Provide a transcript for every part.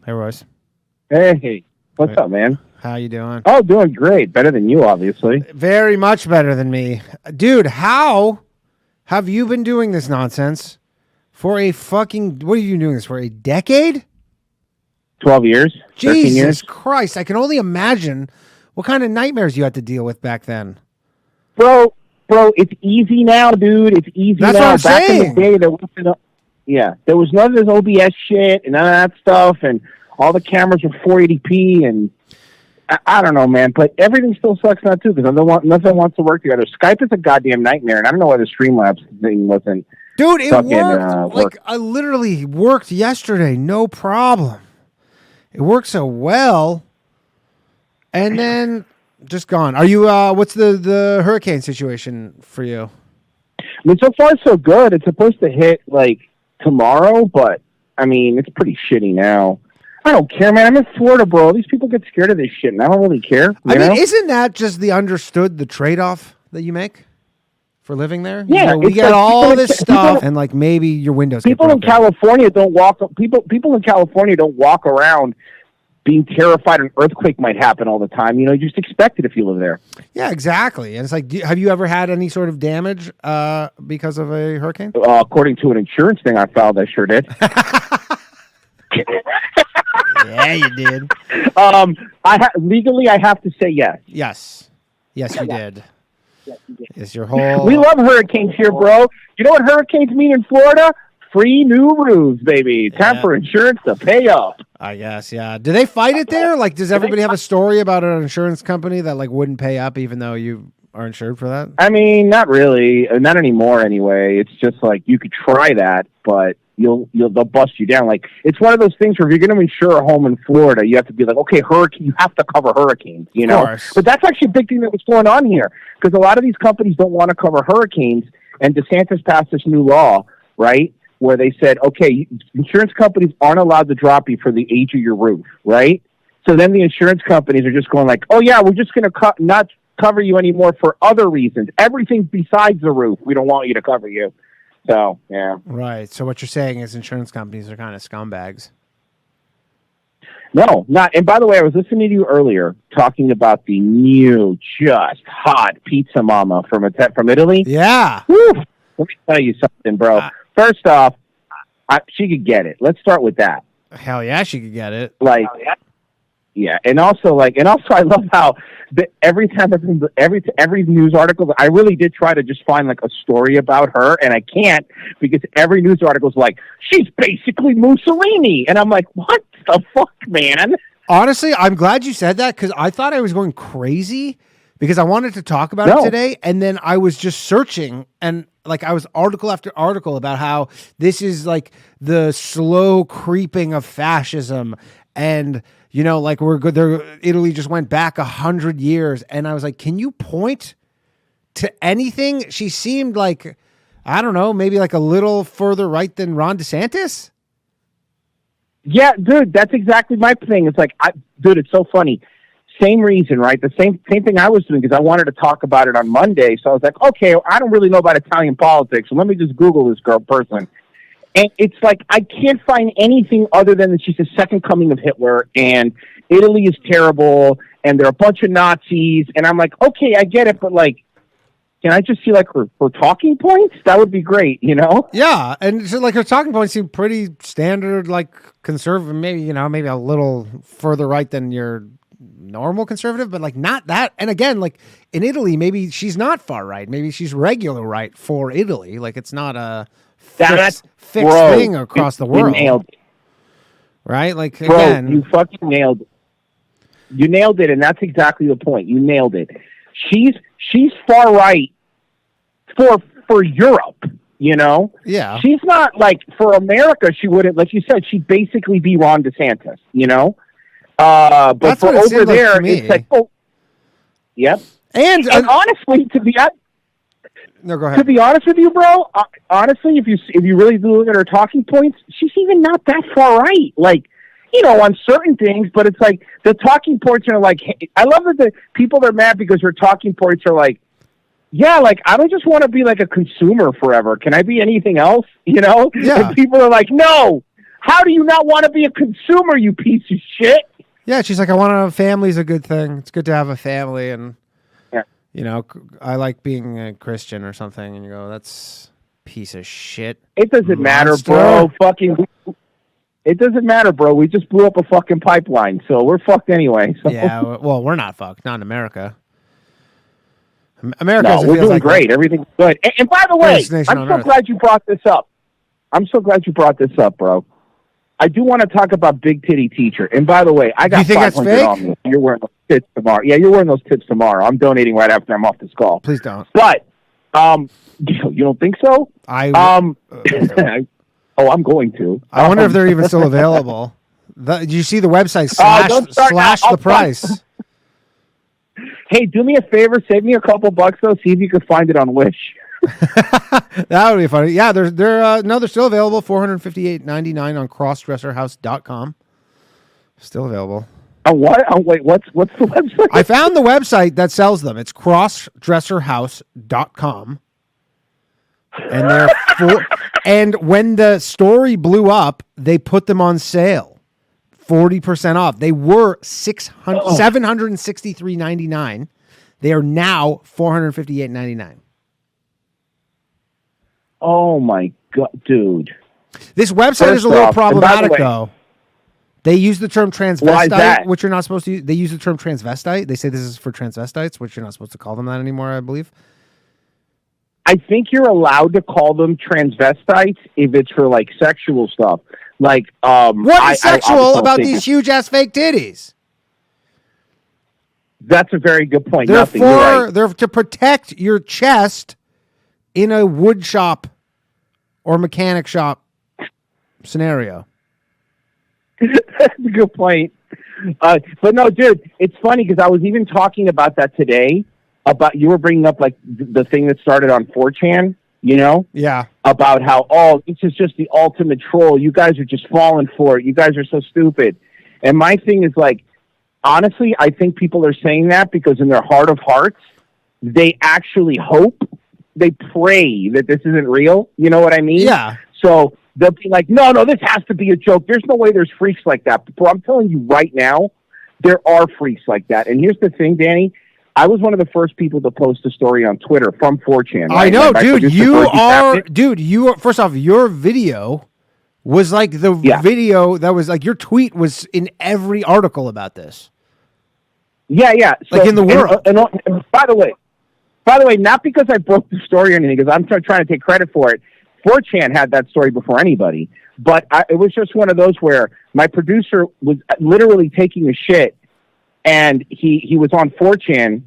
Hey, Royce. Hey, what's up, man? How you doing? Oh, doing great. Better than you, obviously. Very much better than me. Dude, how have you been doing this nonsense for a fucking... What are you doing this for? A decade? 12 years? 13 Jesus years? Christ. I can only imagine what kind of nightmares you had to deal with back then. Bro, it's easy now, dude. It's easy That's now. what I'm Back saying. in the day, there was none of this OBS shit and none of that stuff, and all the cameras were 480p, and I don't know, man, but everything still sucks now, too, because nothing wants to work together. Skype is a goddamn nightmare, and I don't know why the Streamlabs thing wasn't... Dude, it worked. I literally worked yesterday, no problem. It worked so well, and then just gone. Are you? What's the hurricane situation for you? I mean, so far so good. It's supposed to hit like tomorrow, but I mean, it's pretty shitty now. I don't care, man. I'm in Florida, bro. These people get scared of this shit, and I don't really care. I mean, isn't that just the trade-off that you make for living there? Yeah, you know, we get like all this stuff, and like maybe your windows. People in California don't walk. People in California don't walk around being terrified an earthquake might happen all the time. You know, you just expect it if you live there. Yeah, exactly. And it's like, have you ever had any sort of damage because of a hurricane? According to an insurance thing I filed, I sure did. Yeah, you did. Legally, I have to say yes. Yes, you did. It's your whole... We love hurricanes here, bro. You know what hurricanes mean in Florida? Free new roofs, baby. Time for insurance to pay up. I guess, yeah. Do they fight it there? Like, does everybody have a story about an insurance company that like wouldn't pay up even though you are insured for that? I mean, not really. Not anymore, anyway. It's just like you could try that, but they'll bust you down. Like, it's one of those things where if you're going to insure a home in Florida, you have to be like, okay, hurricane. You have to cover hurricanes, you know. But that's actually a big thing that was going on here because a lot of these companies don't want to cover hurricanes, and DeSantis passed this new law, right? Where they said, okay, insurance companies aren't allowed to drop you for the age of your roof, right? So then the insurance companies are just going like, oh, yeah, we're just going to not cover you anymore for other reasons. Everything besides the roof, we don't want you to cover you. So, yeah. Right. So what you're saying is insurance companies are kind of scumbags. No, not. And by the way, I was listening to you earlier talking about the new, just hot pizza mama from Italy. Yeah. Woo! Let me tell you something, bro. First off, she could get it. Let's start with that. Hell yeah, she could get it. Like, yeah, and also I love how every time every news article, I really did try to just find like a story about her, and I can't because every news article is like she's basically Mussolini, and I'm like, what the fuck, man? Honestly, I'm glad you said that because I thought I was going crazy because I wanted to talk about it today, and then I was just searching and. Like I was article after article about how this is like the slow creeping of fascism, and you know, like we're good. Italy just went back 100 years, and I was like, can you point to anything? She seemed like, I don't know, maybe like a little further right than Ron DeSantis. Yeah, dude, that's exactly my thing. It's like, dude, it's so funny. Same reason, right? The same thing I was doing because I wanted to talk about it on Monday. So I was like, okay, I don't really know about Italian politics, so let me just Google this person. And it's like I can't find anything other than that she's the second coming of Hitler, and Italy is terrible, and they're a bunch of Nazis. And I'm like, okay, I get it, but like, can I just see like her talking points? That would be great, you know? Yeah, and so, like her talking points seem pretty standard, like conservative, maybe a little further right than your normal conservative, but like not that. And again, like in Italy, maybe she's not far right. Maybe she's regular right for Italy. Like it's not a fixed thing across the world. You nailed it. Right? Like bro, again, you fucking nailed it. You nailed it, and that's exactly the point. You nailed it. She's far right for Europe. You know? Yeah. She's not like for America. She wouldn't, like you said, she'd basically be Ron DeSantis. You know? But that's for over there, it's like, oh, yep. And honestly, no, go ahead. To be honest with you, bro, honestly, if you really do look at her talking points, she's even not that far right. Like, you know, on certain things, but it's like the talking points are like, I love that the people are mad because her talking points are like, yeah, like, I don't just want to be like a consumer forever. Can I be anything else? You know? Yeah. And people are like, no, How do you not want to be a consumer, you piece of shit? Yeah, she's like, I want to have a family's a good thing. It's good to have a family, and you know, I like being a Christian or something. And you go, that's piece of shit. It doesn't matter, bro. It doesn't matter, bro. We just blew up a fucking pipeline, so we're fucked anyway. So. Yeah, well, we're not fucked. Not in America. America, we're doing great. Everything's good. And by the way, I'm so glad you brought this up. Bro. I do want to talk about Big Titty Teacher. And by the way, I got 500 on me. You're wearing those tits tomorrow. Yeah, you're wearing those tits tomorrow. I'm donating right after I'm off this call. Please don't. But you don't think so? I'm going to. I wonder if they're even still available. Do you see the website slash the price? Hey, do me a favor, save me a couple bucks though. See if you can find it on Wish. That would be funny. Yeah, they're still available. $458.99 on crossdresserhouse.com. Still available. What? Wait, what's the website? I found the website that sells them. It's crossdresserhouse.com. And and when the story blew up, they put them on sale. 40% off. They were $763.99. They are now $458.99. Oh my god, dude! This website is a little problematic, though. They use the term transvestite, which you're not supposed to use. They use the term transvestite. They say this is for transvestites, which you're not supposed to call them that anymore, I believe. I think you're allowed to call them transvestites if it's for like sexual stuff. Like, what is sexual about these huge ass fake titties? That's a very good point. They're to protect your chest in a wood shop or mechanic shop scenario. That's a good point. But no, dude, it's funny because I was even talking about that today. You were bringing up like the thing that started on 4chan. You know? Yeah. About how, this is just the ultimate troll. You guys are just falling for it. You guys are so stupid. And my thing is like, honestly, I think people are saying that because in their heart of hearts, they actually hope, they pray that this isn't real. You know what I mean? Yeah. So they'll be like, no, this has to be a joke. There's no way there's freaks like that. But I'm telling you right now, there are freaks like that. And here's the thing, Danny. I was one of the first people to post a story on Twitter from 4chan. Right? I know, dude. First off, your video was like the video that was like your tweet was in every article about this. Yeah. So, like in the world. And by the way, not because I broke the story or anything, because I'm trying to take credit for it. 4chan had that story before anybody. But it was just one of those where my producer was literally taking a shit. And he was on 4chan,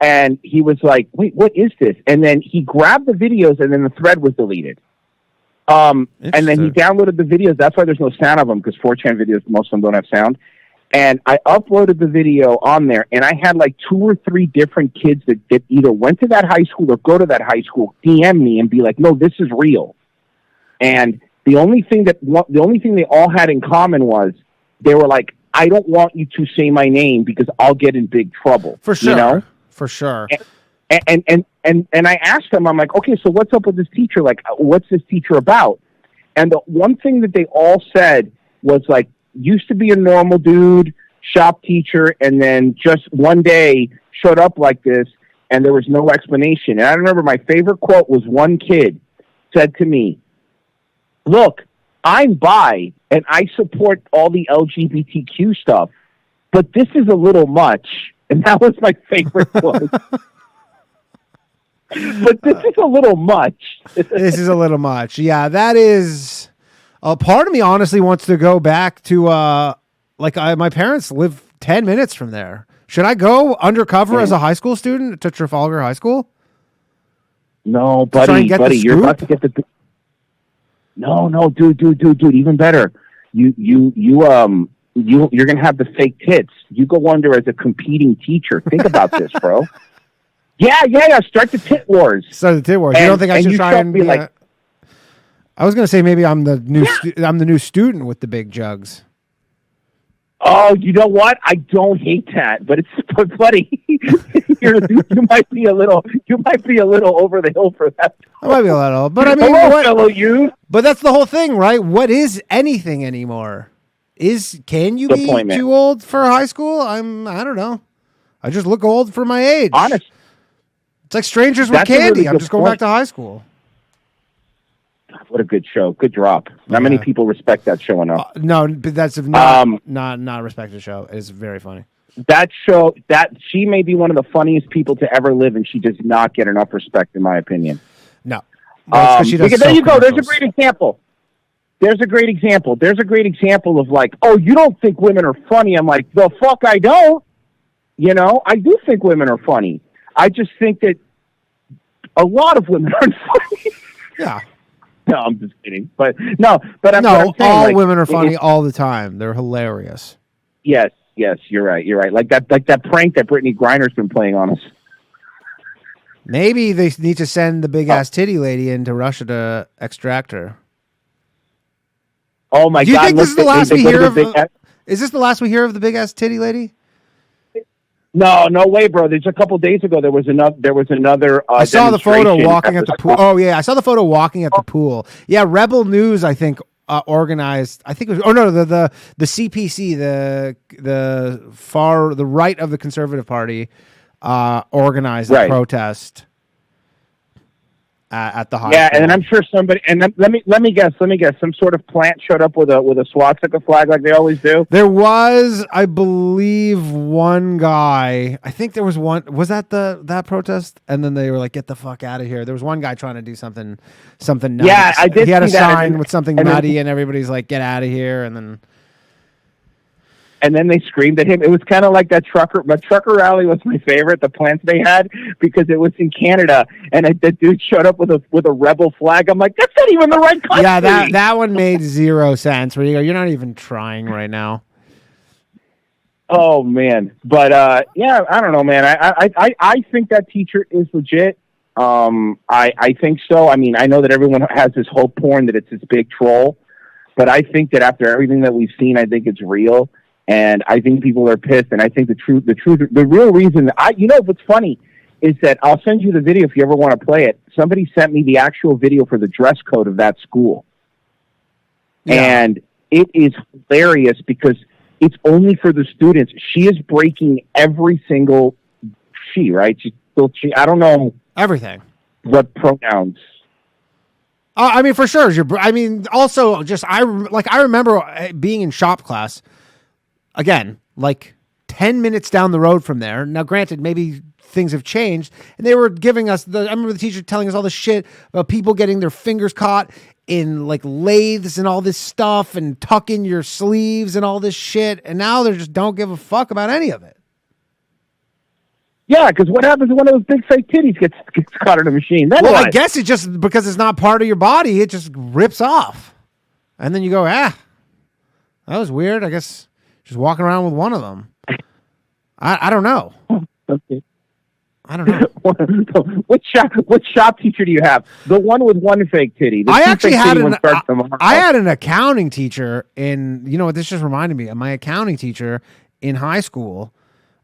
and he was like, wait, what is this? And then he grabbed the videos, and then the thread was deleted. And then he downloaded the videos. That's why there's no sound of them, because 4chan videos, most of them don't have sound. And I uploaded the video on there, and I had like 2 or 3 different kids that either went to that high school or go to that high school DM me and be like, no, this is real. And the only thing they all had in common was they were like, I don't want you to say my name because I'll get in big trouble. For sure. You know? For sure. And I asked them, I'm like, okay, so what's up with this teacher? Like, what's this teacher about? And the one thing that they all said was like, used to be a normal dude, shop teacher, and then just one day showed up like this, and there was no explanation. And I remember my favorite quote was one kid said to me, look, I'm bi, and I support all the LGBTQ stuff, but this is a little much. And that was my favorite quote. But this is a little much. This is a little much. Yeah, that is... A part of me honestly wants to go back to, my parents live 10 minutes from there. Should I go undercover as a high school student to Trafalgar High School? No, buddy, you're about to get the... No, dude, even better. You're gonna have the fake tits. You go under as a competing teacher. Think about this, bro. Yeah. Start the tit wars. You don't think I should try and be like? I was gonna say maybe I'm the new I'm the new student with the big jugs. Oh, you know what? I don't hate that, but it's funny. you might be a little over the hill for that. I might be a little, but I mean, hello, fellow you. But that's the whole thing, right? What is anything anymore? Can you be too old for high school? I don't know. I just look old for my age. Honest. It's like Strangers with Candy. Really I'm just going back to high school. What a good show. Good drop. Not many people respect that show enough. No, but that's not a respected show. It's very funny. That show, she may be one of the funniest people to ever live, and she does not get enough respect, in my opinion. No. Because there you go. There's a great example. There's a great example of like, oh, you don't think women are funny. I'm like, the fuck I don't. I do think women are funny. I just think that a lot of women aren't funny. Yeah. No, I'm just kidding. But I'm saying, all women are funny all the time. They're hilarious. Yes, you're right. Like that prank that Brittany Griner's been playing on us. Maybe they need to send the big ass titty lady into Russia to extract her. Oh my God! Do you think this is the last we hear of? Is this the last we hear of the big ass titty lady? No way, bro. There's a couple days ago there was another. I saw the photo walking at the pool. Oh yeah, I saw the photo walking at the pool. Yeah, Rebel News, I think, organized. I think it was. Oh no, the CPC, the right of the Conservative Party, organized a protest at the hospital. Yeah, and then I'm sure somebody. And then, let me guess. Some sort of plant showed up with a swastika flag like they always do. There was, I believe, one guy. I think there was one. Was that that protest? And then they were like, "Get the fuck out of here." There was one guy trying to do something nutty. Yeah, I did. He had a sign with something nutty, and everybody's like, "Get out of here!" And then they screamed at him. It was kind of like that trucker. But trucker rally was my favorite. The plants they had because it was in Canada, and that dude showed up with a rebel flag. I'm like, that's not even the right country. Yeah, that one made zero sense. Where you go, you're not even trying right now. Oh man, but yeah, I don't know, man. I think that teacher is legit. I think so. I mean, I know that everyone has this hope porn that it's this big troll, but I think that after everything that we've seen, I think it's real. And I think people are pissed. And I think the real reason what's funny is that I'll send you the video if you ever want to play it. Somebody sent me the actual video for the dress code of that school. Yeah. And it is hilarious because it's only for the students. She is breaking every single right? I don't know everything. What pronouns. I mean, for sure. Also just, I remember being in shop class. Again, like 10 minutes down the road from there. Now, granted, maybe things have changed. And they were giving us I remember the teacher telling us all this shit about people getting their fingers caught in like lathes and all this stuff and tuck in your sleeves and all this shit. And now they just don't give a fuck about any of it. Yeah, because what happens when one of those big fake titties gets caught in a machine? I guess it just, because it's not part of your body, it just rips off. And then you go, that was weird. I guess just walking around with one of them. I don't know. Okay. I don't know. What shop teacher do you have? The one with one fake titty. I actually had an accounting teacher in, this just reminded me of my accounting teacher in high school.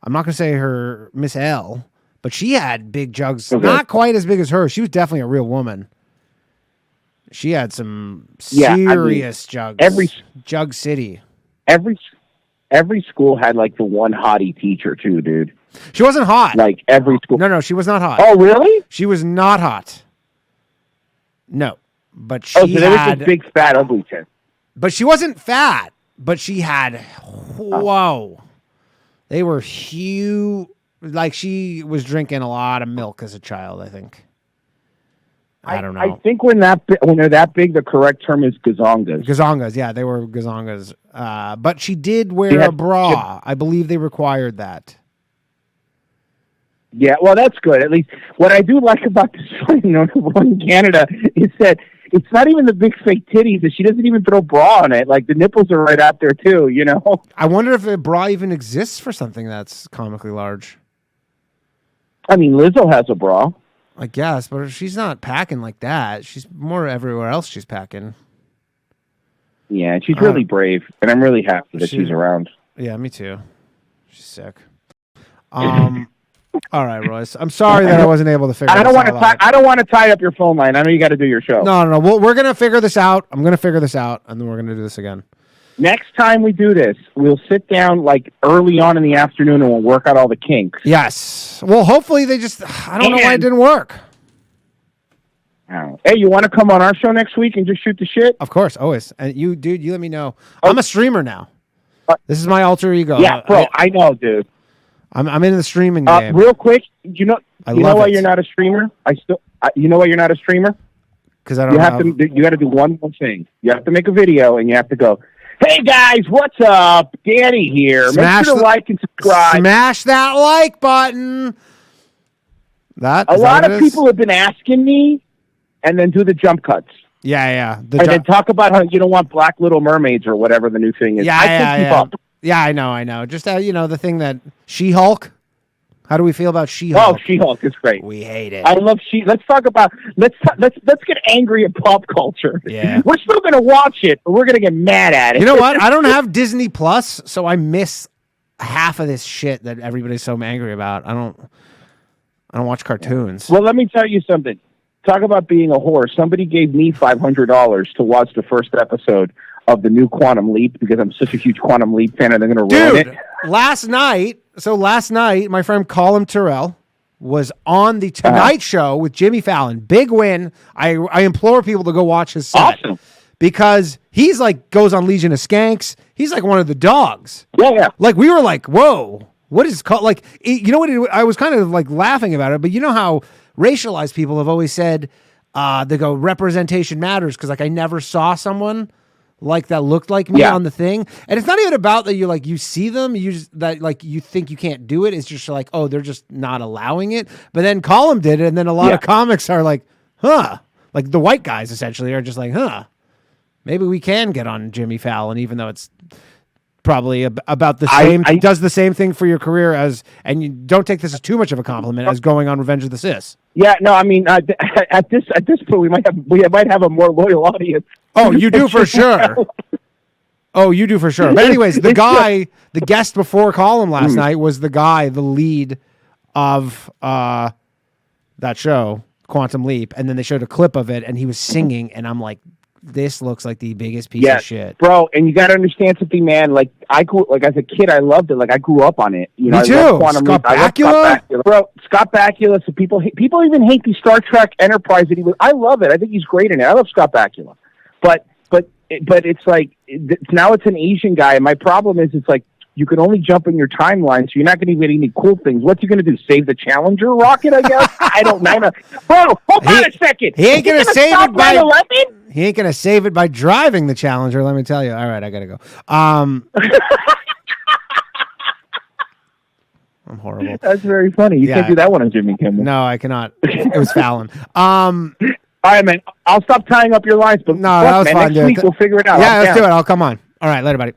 I'm not going to say her Miss L, but she had big jugs. Okay. Not quite as big as her. She was definitely a real woman. She had some serious jugs. Jug City. Every school had like the one hottie teacher too, dude. She wasn't hot. Like every school. No, she was not hot. Oh, really? She was not hot. No, but she so there was this big fat ugly chick. But she wasn't fat. But she had whoa. They were huge. Like she was drinking a lot of milk as a child, I think. I don't know. I think when they're that big, the correct term is gazangas. Gazangas, yeah, they were gazangas. But she did wear a bra. I believe they required that. Yeah, well, that's good. At least what I do like about this one in Canada is that it's not even the big fake titties. That she doesn't even throw bra on it. Like the nipples are right out there too. I wonder if a bra even exists for something that's comically large. I mean, Lizzo has a bra. I guess, but she's not packing like that. She's more everywhere else she's packing. Yeah, and she's really brave, and I'm really happy that she's around. Yeah, me too. She's sick. All right, Royce. I'm sorry that I wasn't able to figure. I don't want to tie up your phone line. I know you got to do your show. No. We're gonna figure this out. I'm gonna figure this out, and then we're gonna do this again. Next time we do this, we'll sit down like early on in the afternoon and we'll work out all the kinks. Yes. Well, hopefully they just. I don't know why it didn't work. Hey, you want to come on our show next week and just shoot the shit? Of course, always. And you, dude, you let me know. I'm a streamer now. This is my alter ego. Yeah, bro. I know, dude. I'm in the streaming game. Real quick, you know why you're not a streamer? You know why you're not a streamer? Because I don't. You got to do one more thing. You have to make a video, and you have to go, "Hey guys, what's up? Danny here. Make sure to like and subscribe. Smash that like button." A lot of people have been asking me, and then do the jump cuts. Yeah. Then talk about how you don't want Black Little Mermaids or whatever the new thing is. Yeah, I know. Just the thing that She-Hulk. How do we feel about She-Hulk? Oh, She-Hulk is great. We hate it. I love Let's talk about. Let's get angry at pop culture. Yeah, we're still gonna watch it, but we're gonna get mad at it. You know what? I don't have Disney Plus, so I miss half of this shit that everybody's so angry about. I don't watch cartoons. Well, let me tell you something. Talk about being a whore. Somebody gave me $500 to watch the first episode of the new Quantum Leap because I'm such a huge Quantum Leap fan and they're going to ruin it. Last night, my friend Colin Terrell was on the Tonight Show with Jimmy Fallon. Big win. I implore people to go watch his set. Awesome. Because he's like, goes on Legion of Skanks. He's like one of the dogs. Yeah. Like, we were like, whoa, what is it called? Like, you know what? I was kind of like laughing about it, but you know how racialized people have always said, they go, representation matters. Cause like, I never saw someone like that looked like me on the thing. And it's not even about that you see them, you think you can't do it. It's just like, oh, they're just not allowing it. But then Colin did it. And then a lot of comics are like, huh, like the white guys essentially are just like, huh, maybe we can get on Jimmy Fallon, even though it's probably about the same, does the same thing for your career as, and you don't take this as too much of a compliment as going on Revenge of the Sis. Yeah, no, I mean, at this point, we might have a more loyal audience. Oh, you do for sure. But anyways, the guest before Colin last night was the lead of that show, Quantum Leap, and then they showed a clip of it, and he was singing, and I'm like, this looks like the biggest piece of shit, bro. And you got to understand something, man. Like as a kid, I loved it. Like I grew up on it. You know, me too. Scott Bakula, bro. Scott Bakula. So people even hate the Star Trek Enterprise that he was. I love it. I think he's great in it. I love Scott Bakula, but it's like now it's an Asian guy. And my problem is it's like you can only jump in your timeline, so you're not going to get any cool things. What's he going to do? Save the Challenger rocket? I guess I don't know. Bro, hold on a second. He ain't going to save it by 9/11? He ain't going to save it by driving the Challenger, let me tell you. All right, I got to go. I'm horrible. That's very funny. You can't do that one on Jimmy Kimmel. No, I cannot. It was Fallon. All right, man. I'll stop tying up your lines, but that was man, fun, next week we'll figure it out. Yeah, let's do it. I'll come on. All right, later, buddy.